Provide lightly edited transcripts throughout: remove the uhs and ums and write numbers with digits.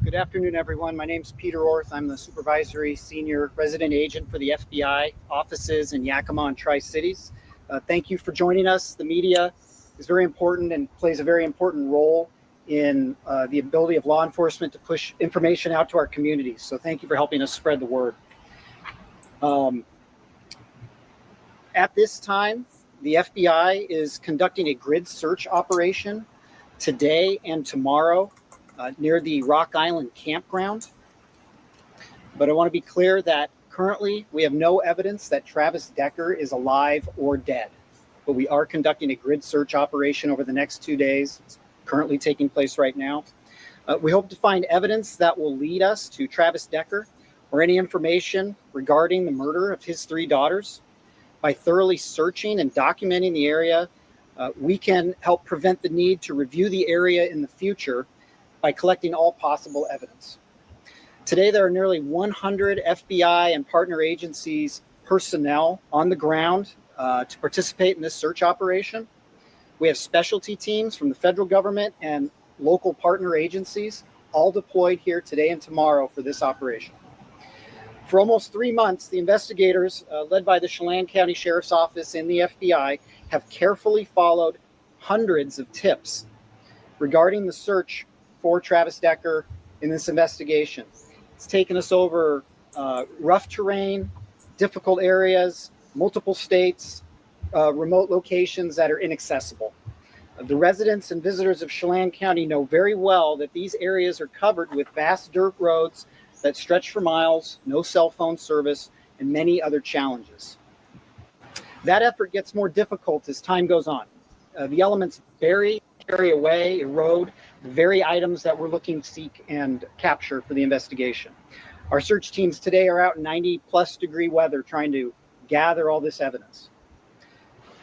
Good afternoon, everyone. My name is Peter Orth. I'm the Supervisory Senior Resident Agent for the FBI offices in Yakima and Tri-Cities. Thank you for joining us. The media is very important and plays a very important role in the ability of law enforcement to push information out to our communities. So thank you for helping us spread the word. At this time, the FBI is conducting a grid search operation today and tomorrow near the Rock Island campground. But I want to be clear that currently we have no evidence that Travis Decker is alive or dead. But we are conducting a grid search operation over the next 2 days. It's currently taking place right now. We hope to find evidence that will lead us to Travis Decker or any information regarding the murder of his 3 daughters. By thoroughly searching and documenting the area, we can help prevent the need to review the area in the future by collecting all possible evidence. Today, there are nearly 100 FBI and partner agencies personnel on the ground to participate in this search operation. We have specialty teams from the federal government and local partner agencies all deployed here today and tomorrow for this operation. For almost 3 months, the investigators, led by the Chelan County Sheriff's Office and the FBI, have carefully followed hundreds of tips regarding the search for Travis Decker in this investigation. It's taken us over rough terrain, difficult areas, multiple states, remote locations that are inaccessible. The residents and visitors of Chelan County know very well that these areas are covered with vast dirt roads that stretch for miles, no cell phone service, and many other challenges. That effort gets more difficult as time goes on. The elements vary, carry away, erode the very items that we're looking to seek and capture for the investigation. Our search teams today are out in 90-plus degree weather trying to gather all this evidence.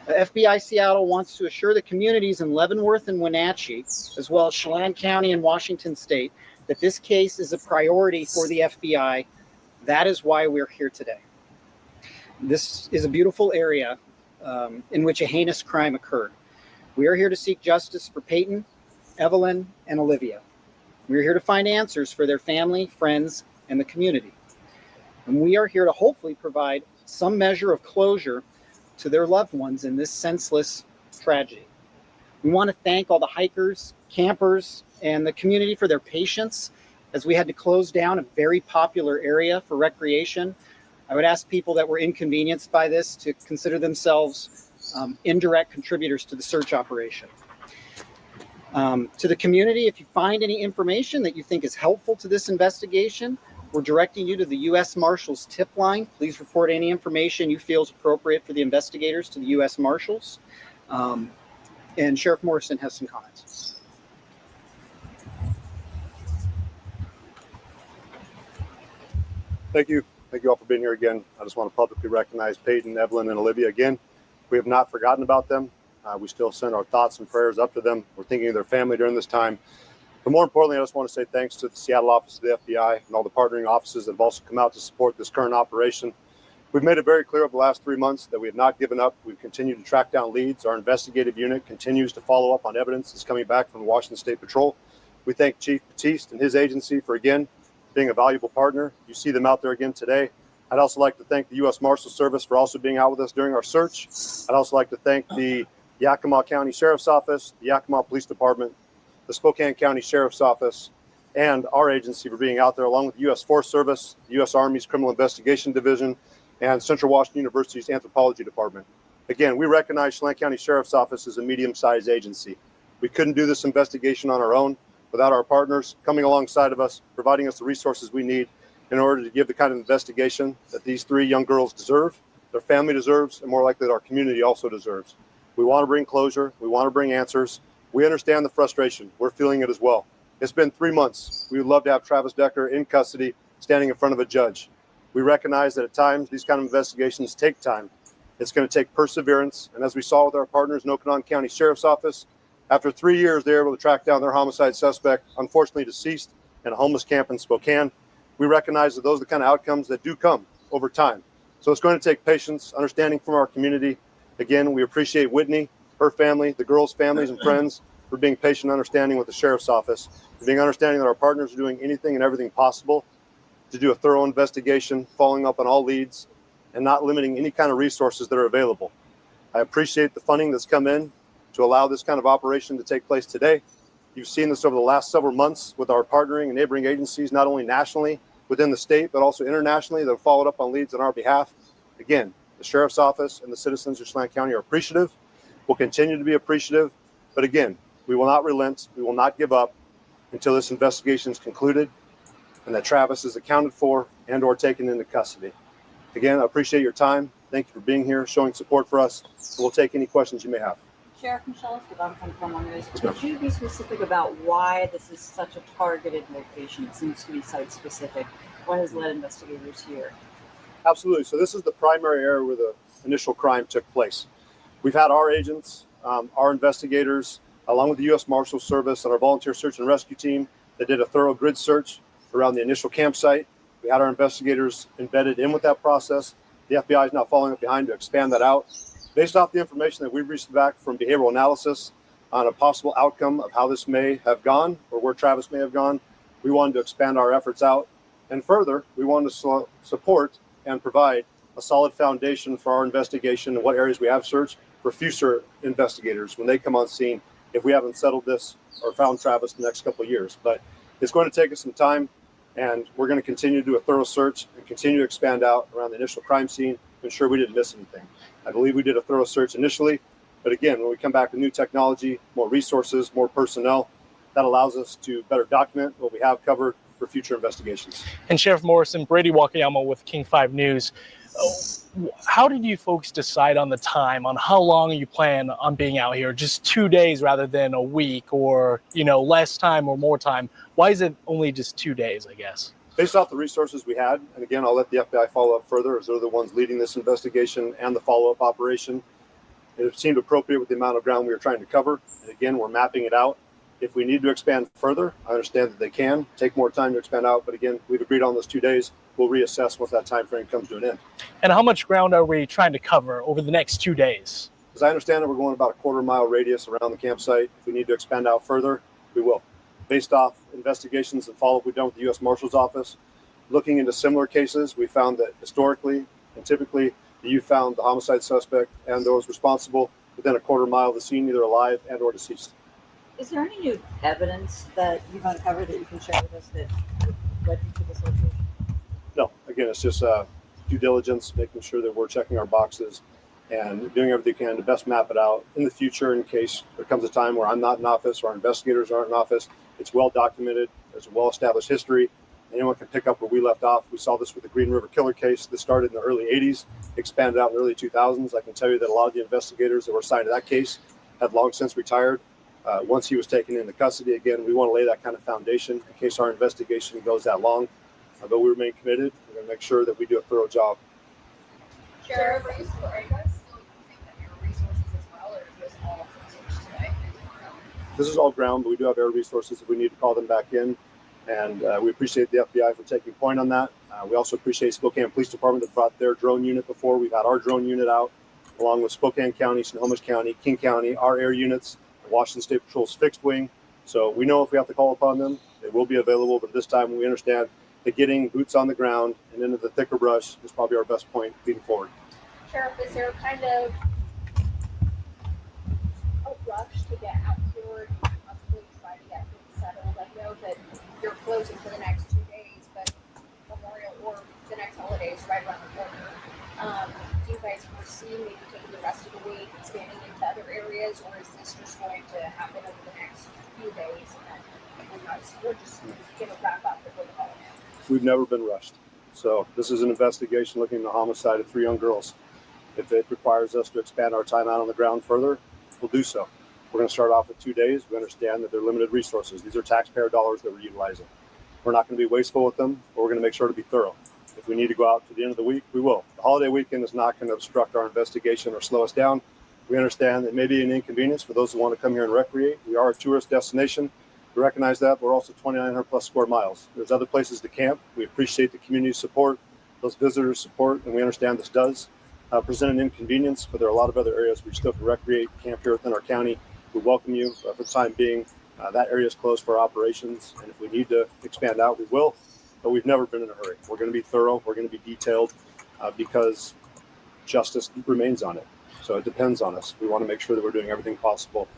FBI Seattle wants to assure the communities in Leavenworth and Wenatchee, as well as Chelan County and Washington State, that this case is a priority for the FBI. That is why we're here today. This is a beautiful area in which a heinous crime occurred. We are here to seek justice for Paityn, Evelyn, and Olivia. We are here to find answers for their family, friends, and the community. And we are here to hopefully provide some measure of closure to their loved ones in this senseless tragedy. We want to thank all the hikers, campers, and the community for their patience as we had to close down a very popular area for recreation. I would ask people that were inconvenienced by this to consider themselves indirect contributors to the search operation. To the community, if you find any information that you think is helpful to this investigation, we're directing you to the U.S. Marshals tip line. Please report any information you feel is appropriate for the investigators to the U.S. Marshals. And Sheriff Morrison has some comments. Thank you. Thank you all for being here again. I just want to publicly recognize Paityn, Evelyn, and Olivia again. We have not forgotten about them. We still send our thoughts and prayers up to them. We're thinking of their family during this time. But more importantly, I just want to say thanks to the Seattle office of the FBI and all the partnering offices that have also come out to support this current operation. We've made it very clear over the last 3 months that we have not given up. We've continued to track down leads. Our investigative unit continues to follow up on evidence that's coming back from the Washington State Patrol. We thank Chief Batiste and his agency for, again, being a valuable partner. You see them out there again today. I'd also like to thank the U.S. Marshals Service for also being out with us during our search. I'd also like to thank the Yakima County Sheriff's Office, the Yakima Police Department, the Spokane County Sheriff's Office, and our agency for being out there, along with the U.S. Forest Service, the U.S. Army's Criminal Investigation Division, and Central Washington University's Anthropology Department. Again, we recognize Chelan County Sheriff's Office as a medium-sized agency. We couldn't do this investigation on our own without our partners coming alongside of us, providing us the resources we need in order to give the kind of investigation that these 3 young girls deserve, their family deserves, and more likely that our community also deserves. We want to bring closure. We want to bring answers. We understand the frustration. We're feeling it as well. It's been 3 months. We would love to have Travis Decker in custody, standing in front of a judge. We recognize that at times these kind of investigations take time. It's going to take perseverance. And as we saw with our partners in Okanagan County Sheriff's Office, after 3 years, they were able to track down their homicide suspect, unfortunately deceased in a homeless camp in Spokane. We recognize that those are the kind of outcomes that do come over time. So it's going to take patience, understanding from our community. Again, we appreciate Whitney, her family, the girls' families and friends, for being patient and understanding with the Sheriff's Office, for being understanding that our partners are doing anything and everything possible to do a thorough investigation, following up on all leads, and not limiting any kind of resources that are available. I appreciate the funding that's come in to allow this kind of operation to take place today. You've seen this over the last several months with our partnering and neighboring agencies, not only nationally within the state, but also internationally that have followed up on leads on our behalf. Again, the Sheriff's Office and the citizens of Chelan County are appreciative. We'll continue to be appreciative. But again, we will not relent. We will not give up until this investigation is concluded and that Travis is accounted for and or taken into custody. Again, I appreciate your time. Thank you for being here, showing support for us. We'll take any questions you may have. Sheriff Michelle, could you be specific about why this is such a targeted location? It seems to be site-specific. What has led investigators here? Absolutely. So this is the primary area where the initial crime took place. We've had our agents, our investigators, along with the U.S. Marshals Service and our volunteer search and rescue team that did a thorough grid search around the initial campsite. We had our investigators embedded in with that process. The FBI is now following up behind to expand that out. Based off the information that we've received back from behavioral analysis on a possible outcome of how this may have gone or where Travis may have gone, we wanted to expand our efforts out. And further, we wanted to support and provide a solid foundation for our investigation and what areas we have searched for future investigators when they come on scene if we haven't settled this or found Travis in the next couple of years. But it's going to take us some time, and we're going to continue to do a thorough search and continue to expand out around the initial crime scene to ensure we didn't miss anything. I believe we did a thorough search initially, but again, when we come back with new technology, more resources, more personnel, that allows us to better document what we have covered for future investigations. And Sheriff Morrison, Brady Wakayama with King 5 News. How did you folks decide on the time, on how long you plan on being out here? Just 2 days rather than a week, or, less time or more time? Why is it only just 2 days, I guess? Based off the resources we had, and again, I'll let the FBI follow up further as they're the ones leading this investigation and the follow-up operation. It seemed appropriate with the amount of ground we were trying to cover. And again, we're mapping it out. If we need to expand further, I understand that they can take more time to expand out. But again, we've agreed on those 2 days. We'll reassess once that time frame comes to an end. And how much ground are we trying to cover over the next 2 days? As I understand it, we're going about a quarter-mile radius around the campsite. If we need to expand out further, we will. Based off investigations and follow-up we've done with the U.S. Marshal's Office, looking into similar cases, we found that historically and typically, you found the homicide suspect and those responsible within a quarter mile of the scene, either alive and or deceased. Is there any new evidence that you've uncovered that you can share with us that led you to this location? No, again, it's just due diligence, making sure that we're checking our boxes and doing everything we can to best map it out in the future in case there comes a time where I'm not in office or our investigators aren't in office. It's well documented. There's a well-established history. Anyone can pick up where we left off. We saw this with the Green River Killer case that started in the early 80s, expanded out in the early 2000s. I can tell you that a lot of the investigators that were assigned to that case have long since retired. Once he was taken into custody, again, we want to lay that kind of foundation in case our investigation goes that long. But we remain committed. We're going to make sure that we do a thorough job. Sheriff, are you guys still using air resources as well, or is this all from search today? This is all ground, but we do have air resources if we need to call them back in. And we appreciate the FBI for taking point on that. We also appreciate Spokane Police Department that brought their drone unit before. We've had our drone unit out, along with Spokane County, Snohomish County, King County, our air units, Washington State Patrol's fixed wing. So we know if we have to call upon them, they will be available. But this time we understand that getting boots on the ground and into the thicker brush is probably our best point moving forward. Sheriff, is there kind of a rush to get out here and possibly try to get things settled? I know that you're closing for the next 2 days, but Memorial or the next holiday is right around the corner. Do you guys foresee maybe taking the rest of the week, expanding into other areas, or is this just going to happen over the next few days and we're just going to wrap up before the holiday? We've never been rushed. So this is an investigation looking into the homicide of 3 young girls. If it requires us to expand our time out on the ground further, we'll do so. We're going to start off with 2 days. We understand that they're limited resources. These are taxpayer dollars that we're utilizing. We're not going to be wasteful with them, but we're going to make sure to be thorough. If we need to go out to the end of the week, we will. The holiday weekend is not going to obstruct our investigation or slow us down. We understand that it may be an inconvenience for those who want to come here and recreate. We are a tourist destination. We recognize that. We're also 2,900 plus square miles. There's other places to camp. We appreciate the community support, those visitors' support, and we understand this does present an inconvenience, but there are a lot of other areas we still can recreate, camp here within our county. we welcome you. For the time being, that area is closed for operations, and if we need to expand out, we will, but we've never been in a hurry. We're going to be thorough. We're going to be detailed because justice remains on it. So it depends on us. We want to make sure that we're doing everything possible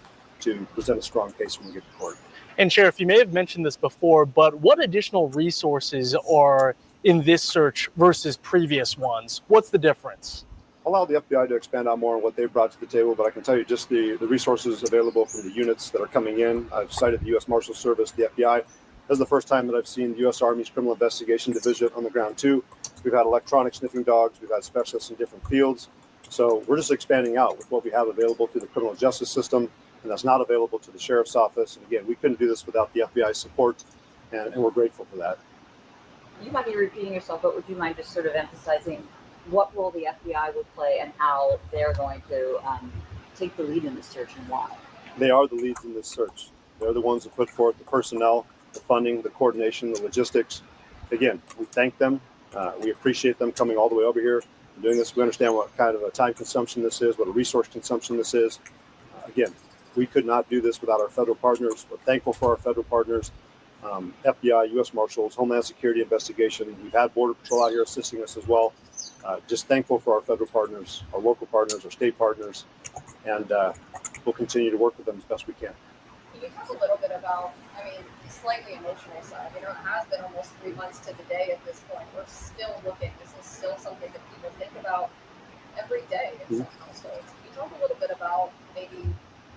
to present a strong case when we get to court. And Sheriff, you may have mentioned this before, but what additional resources are in this search versus previous ones? What's the difference? I'll allow the FBI to expand out more on what they've brought to the table, but I can tell you just the resources available from the units that are coming in. I've cited the U.S. Marshal Service, the FBI. This is the first time that I've seen the U.S. Army's Criminal Investigation Division on the ground too. We've had electronic sniffing dogs. We've had specialists in different fields. So we're just expanding out with what we have available through the criminal justice system, and that's not available to the sheriff's office. And again, we couldn't do this without the FBI support, and we're grateful for that. You might be repeating yourself, but would you mind just sort of emphasizing what role the FBI would play and how they're going to take the lead in the search and why? They are the leads in this search. They're the ones that put forth the personnel, the funding, the coordination, the logistics. Again, we thank them. We appreciate them coming all the way over here and doing this. We understand what kind of a time consumption this is, what a resource consumption this is. Again, we could not do this without our federal partners. We're thankful for our federal partners, FBI, U.S. Marshals, Homeland Security Investigation. We've had Border Patrol out here assisting us as well. Just thankful for our federal partners, our local partners, our state partners, and we'll continue to work with them as best we can. Can you talk a little bit about, the slightly emotional side? It has been almost 3 months to the day at this point. We're still looking. This is still something that people think about every day in some households. Can you talk a little bit about maybe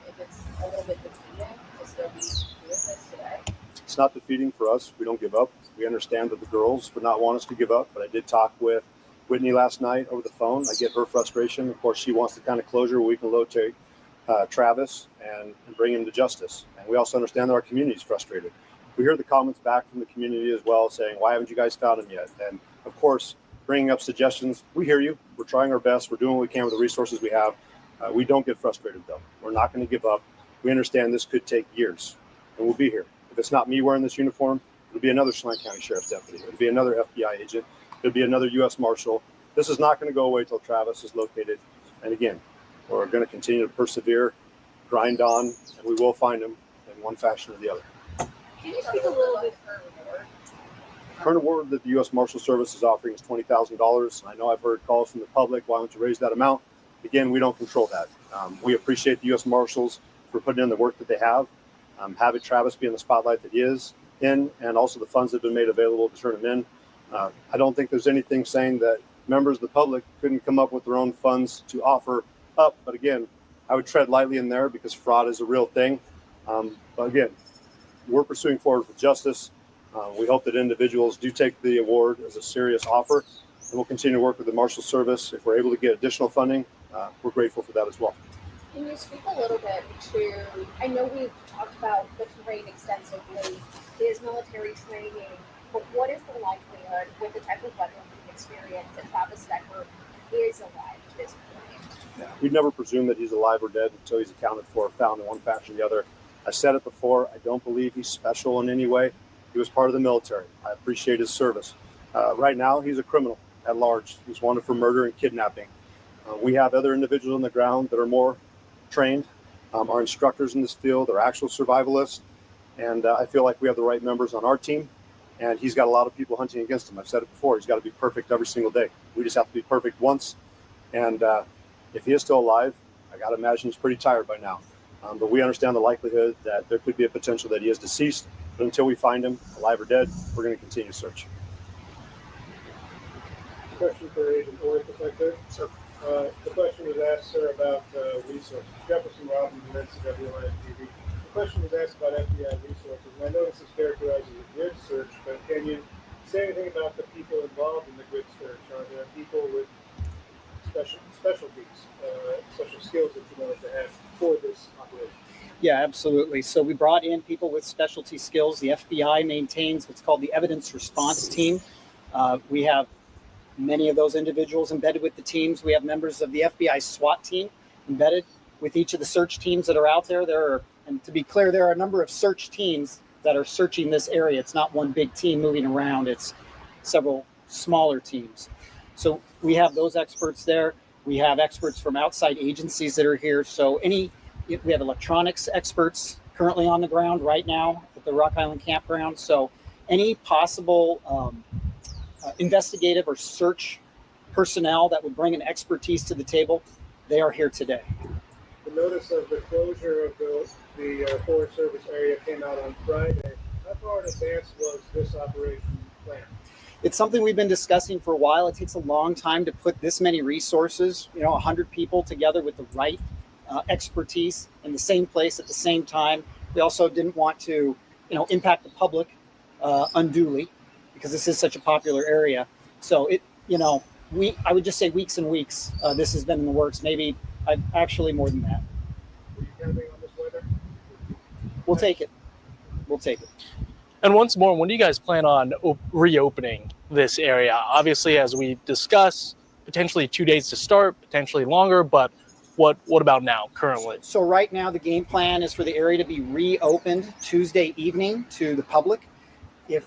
if it's a little bit defeating to still be doing this today? It's not defeating for us. We don't give up. We understand that the girls would not want us to give up, but I did talk with Whitney last night over the phone. I get her frustration. Of course, she wants the kind of closure where we can locate Travis and bring him to justice. And we also understand that our community is frustrated. We hear the comments back from the community as well saying, why haven't you guys found him yet? And of course, bringing up suggestions, we hear you. We're trying our best. We're doing what we can with the resources we have. We don't get frustrated, though. We're not going to give up. We understand this could take years, and we'll be here. If it's not me wearing this uniform, it'll be another Chelan County Sheriff's deputy. It'll be another FBI agent. It'll be another U.S. Marshal. This is not going to go away until Travis is located. And again, we're going to continue to persevere, grind on, and we will find him in one fashion or the other. Can you speak a little bit further? Current award that the U.S. Marshal Service is offering is $20,000. I know I've heard calls from the public, why don't you raise that amount? Again, we don't control that. We appreciate the U.S. Marshals for putting in the work that they have. Having Travis be in the spotlight that he is in, and also the funds that have been made available to turn him in. I don't think there's anything saying that members of the public couldn't come up with their own funds to offer up. But again, I would tread lightly in there because fraud is a real thing. But again, we're pursuing forward with justice. We hope that individuals do take the award as a serious offer, and we'll continue to work with the Marshal Service. If we're able to get additional funding, we're grateful for that as well. Can you speak a little bit to, I know we've talked about the terrain extensively, his military training, but what is the likelihood with the type of weather we've experienced that Travis Decker is alive at this point? Yeah, we'd never presume that he's alive or dead until he's accounted for or found in one fashion or the other. I said it before, I don't believe he's special in any way. He was part of the military. I appreciate his service. Right now, he's a criminal at large. He's wanted for murder and kidnapping. We have other individuals on the ground that are more trained, our instructors in this field, are actual survivalists, and I feel like we have the right members on our team, and he's got a lot of people hunting against him. I've said it before, he's got to be perfect every single day. We just have to be perfect once, and if he is still alive, I got to imagine he's pretty tired by now, but we understand the likelihood that there could be a potential that he is deceased, but until we find him, alive or dead, we're going to continue to search. Question for Agent Orth, if I could. Sir. The question was asked, sir, about resources. Jefferson Robbins, NCAA TV. The question was asked about FBI resources, and I know this is characterized as a grid search, but can you say anything about the people involved in the grid search? Are there people with specialties, special skills that you wanted to have for this operation? Yeah, absolutely. So we brought in people with specialty skills. The FBI maintains what's called the evidence response team. We have many of those individuals embedded with the teams. We have members of the FBI SWAT team embedded with each of the search teams that are out there. And to be clear, there are a number of search teams that are searching this area. It's not one big team moving around. It's several smaller teams. So we have those experts there. We have experts from outside agencies that are here. So any We have electronics experts currently on the ground right now at the Rock Island Campground. So any possible investigative or search personnel that would bring an expertise to the table, they are here today. The notice of the closure of the Forest Service area came out on Friday. How far in advance was this operation planned? It's something we've been discussing for a while. It takes a long time to put this many resources, 100 people together with the right expertise in the same place at the same time. We also didn't want to, impact the public unduly because this is such a popular area. So I would just say weeks and weeks. This has been in the works. Maybe actually more than that. Were you counting on this weather? We'll take it. We'll take it. And once more, when do you guys plan on reopening this area? Obviously, as we discussed, potentially 2 days to start, potentially longer, but what about now, currently? So right now, the game plan is for the area to be reopened Tuesday evening to the public. If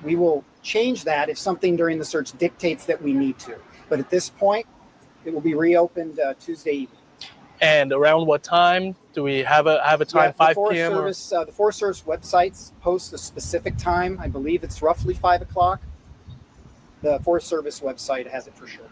we will change that if something during the search dictates that we need to. But at this point, it will be reopened Tuesday evening. And around what time? Do we have a time? 5 p.m. The Forest Service websites post a specific time. I believe it's roughly 5 o'clock. The Forest Service website has it for sure.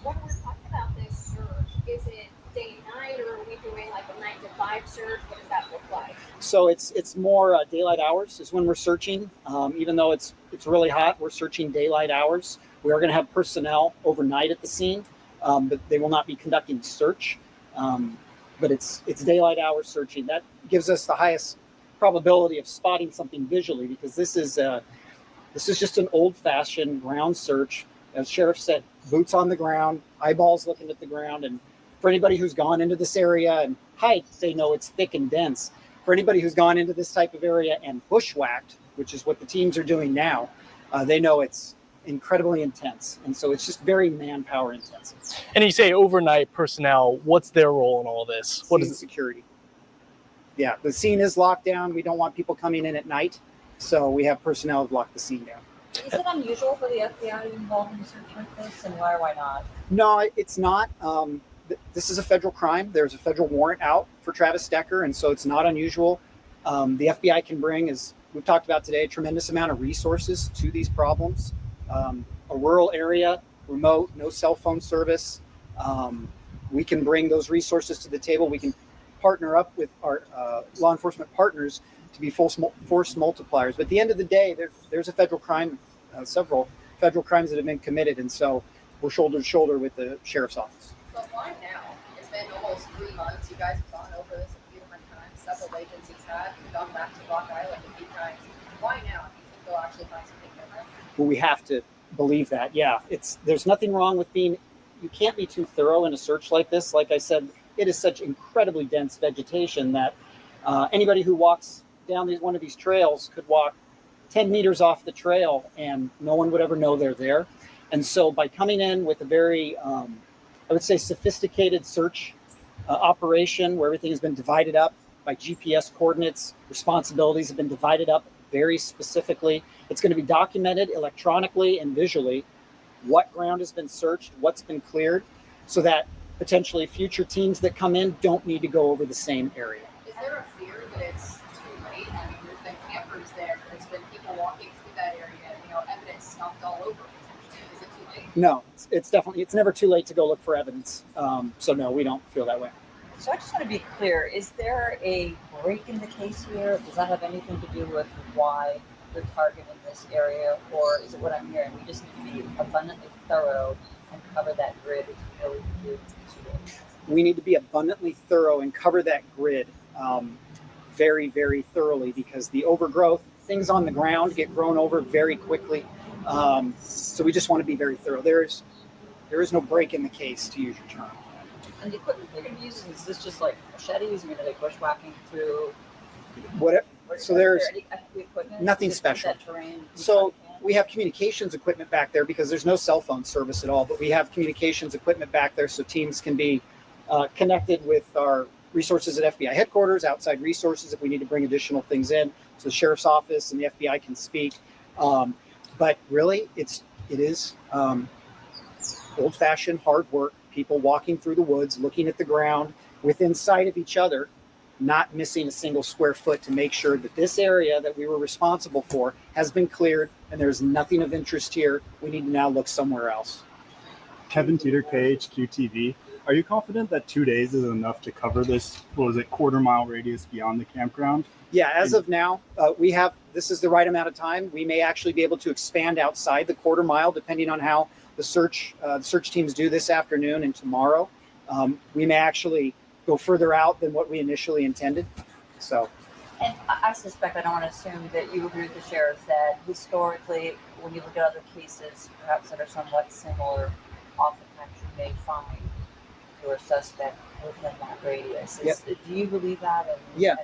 When we're talking about this search, is it day and night, or are we doing like a 9 to 5 search? What does that look like? So it's more daylight hours is when we're searching. Even though it's really hot, we're searching daylight hours. We are going to have personnel overnight at the scene, but they will not be conducting search. But it's daylight hours searching. That gives us the highest probability of spotting something visually, because this is just an old-fashioned ground search. As Sheriff said, boots on the ground, eyeballs looking at the ground. And for anybody who's gone into this area and hiked, they know it's thick and dense. For anybody who's gone into this type of area and bushwhacked, which is what the teams are doing now, they know it's incredibly intense. And so it's just very manpower intensive. And you say overnight personnel, what's their role in all this? What Scene is security? Yeah, the scene is locked down. We don't want people coming in at night. So we have personnel to lock the scene down. Is it unusual for the FBI to be involved in a search like this, and why or why not? No, it's not. This is a federal crime. There's a federal warrant out for Travis Decker, and so it's not unusual. The FBI can bring, as we've talked about today, a tremendous amount of resources to these problems. A rural area, remote, no cell phone service. We can bring those resources to the table. We can partner up with our law enforcement partners to be force multipliers. But at the end of the day, there's a federal crime, several federal crimes that have been committed, and so we're shoulder to shoulder with the sheriff's office. But why now? It's been almost 3 months. You guys have gone over this a few different times. Several agencies have. You've gone back to Rock Island a few times. Why now? Do you think they'll actually find something different? Well, we have to believe that. Yeah, there's nothing wrong with you can't be too thorough in a search like this. Like I said, it is such incredibly dense vegetation that anybody who walks down one of these trails could walk 10 meters off the trail and no one would ever know they're there. And so by coming in with a very, I would say, sophisticated search operation where everything has been divided up by GPS coordinates, responsibilities have been divided up very specifically. It's going to be documented electronically and visually what ground has been searched, what's been cleared, so that potentially future teams that come in don't need to go over the same area. Is there a fear that it's too late? I mean, there's been campers there. There's been people walking through that area. Evidence stumped all over it. Is it too late? No, it's never too late to go look for evidence. So no, we don't feel that way. So I just want to be clear, is there a break in the case here? Does that have anything to do with why they're targeting this area? Or is it what I'm hearing? We just need to be abundantly thorough and cover that grid as we know we do today. We need to be abundantly thorough and cover that grid very, very thoroughly, because the overgrowth, things on the ground get grown over very quickly. So we just want to be very thorough. There is no break in the case, to use your term. And the equipment they're going to use, is this just like machetes? Are you going to like bushwhacking through? Whatever. So there's any equipment? nothing Just special. that terrain So we have communications equipment back there because there's no cell phone service at all, but we have communications equipment back there so teams can be connected with our resources at FBI headquarters, outside resources if we need to bring additional things in, so the sheriff's office and the FBI can speak. But really, it is old-fashioned hard work, people walking through the woods, looking at the ground within sight of each other, not missing a single square foot to make sure that this area that we were responsible for has been cleared and there's nothing of interest here. We need to now look somewhere else. Kevin Teeter, KHQTV. Are you confident that 2 days is enough to cover this, what was it, quarter-mile radius beyond the campground? Yeah, as of now, this is the right amount of time. We may actually be able to expand outside the quarter mile depending on how the search teams do this afternoon and tomorrow. We may actually go further out than what we initially intended. So, And I suspect, I don't want to assume that you agree with the sheriff that historically, when you look at other cases, perhaps that are somewhat similar, oftentimes you may find your suspect within that radius. Do you believe that? And, yeah.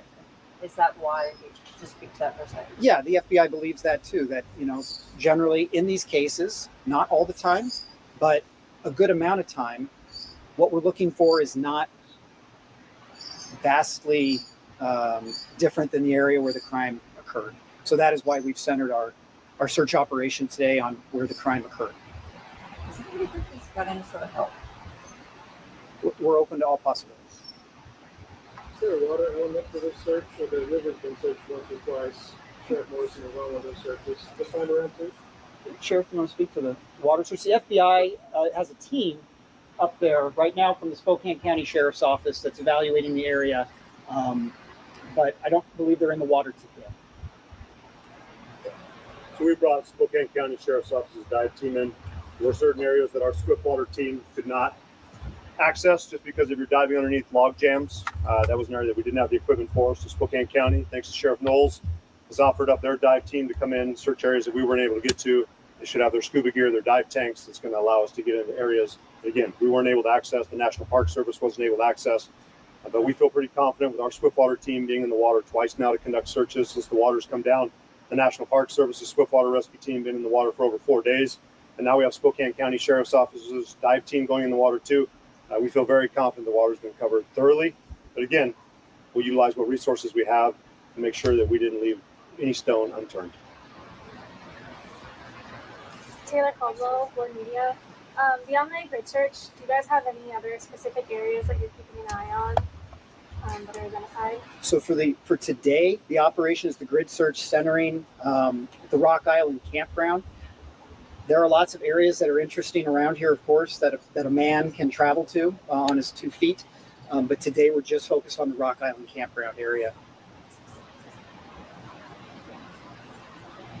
Is that why? Just speak to that for a second. Yeah, the FBI believes that too. That generally in these cases, not all the time, but a good amount of time, what we're looking for is not vastly different than the area where the crime occurred. So that is why we've centered our search operation today on where the crime occurred. Does anybody think he's got any sort of help? We're open to all possibilities. Is there a water element to this search? Or the river's been searched once or twice. Sheriff Morrison was on one of those searches. This time around too? Sheriff, you want to speak to the water search? The FBI has a team up there right now from the Spokane County Sheriff's Office that's evaluating the area, but I don't believe they're in the water today. So we brought Spokane County Sheriff's Office's dive team in. There were certain areas that our Swiftwater team could not access just because if you're diving underneath log jams. That was an area that we didn't have the equipment for. So Spokane County, thanks to Sheriff Knowles, has offered up their dive team to come in, search areas that we weren't able to get to. They should have their scuba gear, their dive tanks. That's going to allow us to get into areas, again, we weren't able to access. The National Park Service wasn't able to access. But we feel pretty confident with our Swiftwater team being in the water twice now to conduct searches since the water's come down. The National Park Service's Swiftwater Rescue Team been in the water for over 4 days. And now we have Spokane County Sheriff's Office's dive team going in the water too. We feel very confident the water's been covered thoroughly. But again, we'll utilize what resources we have to make sure that we didn't leave any stone unturned. Taylor Caldwell, Board Media. Beyond the grid search, do you guys have any other specific areas that you're keeping an eye on that are identified? So for today, the operation is the grid search centering the Rock Island campground. There are lots of areas that are interesting around here, of course, that a man can travel to on his 2 feet. But today we're just focused on the Rock Island campground area.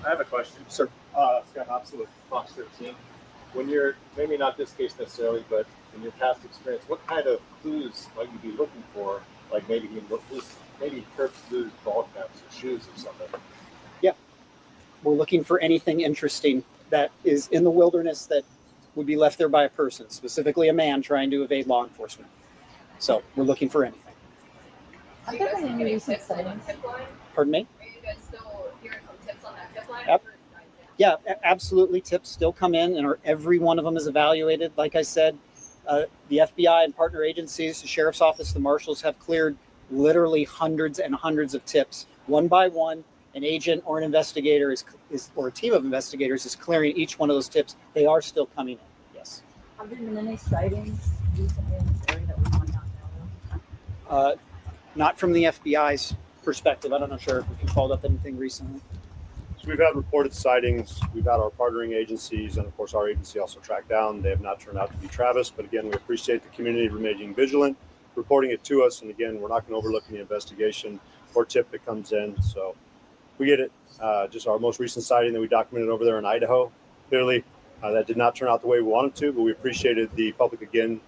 I have a question. Sir. Scott Hobson with Fox 13. When you're, maybe not this case necessarily, but in your past experience, what kind of clues might you be looking for? Like maybe Kirk's lose ball caps or shoes or something. Yeah. We're looking for anything interesting that is in the wilderness that would be left there by a person, specifically a man trying to evade law enforcement. So we're looking for anything. Are you guys still getting tips on that tip line? Pardon me? Are you guys still hearing some tips on that tip line? Yep. Yeah, absolutely. Tips still come in, and every one of them is evaluated. Like I said, the FBI and partner agencies, the Sheriff's Office, the Marshals have cleared literally hundreds and hundreds of tips. One by one, an agent or an investigator or a team of investigators is clearing each one of those tips. They are still coming in. Yes. Have there been any sightings recently in this area that we might not know? Not from the FBI's perspective. I don't know, Sheriff, if you followed up anything recently. So we've had reported sightings. We've had our partnering agencies, and of course our agency also tracked down. They have not turned out to be Travis, but again, we appreciate the community remaining vigilant, reporting it to us. And again, we're not going to overlook any investigation or tip that comes in. So we get it. Just our most recent sighting that we documented over there in Idaho. Clearly, that did not turn out the way we wanted to, but we appreciated the public again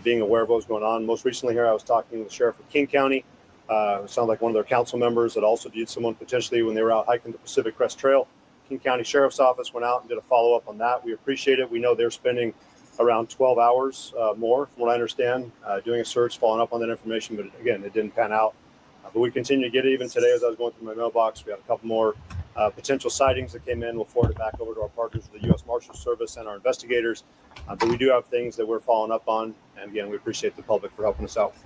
being aware of what was going on. Most recently here, I was talking with the sheriff of King County. It sounded like one of their council members that also viewed someone potentially when they were out hiking the Pacific Crest Trail. King County Sheriff's Office went out and did a follow-up on that. We appreciate it. We know they're spending around 12 hours more, from what I understand, doing a search, following up on that information. But again, it didn't pan out. But we continue to get it. Even today, as I was going through my mailbox, we had a couple more potential sightings that came in. We'll forward it back over to our partners, the U.S. Marshals Service and our investigators. But we do have things that we're following up on. And again, we appreciate the public for helping us out.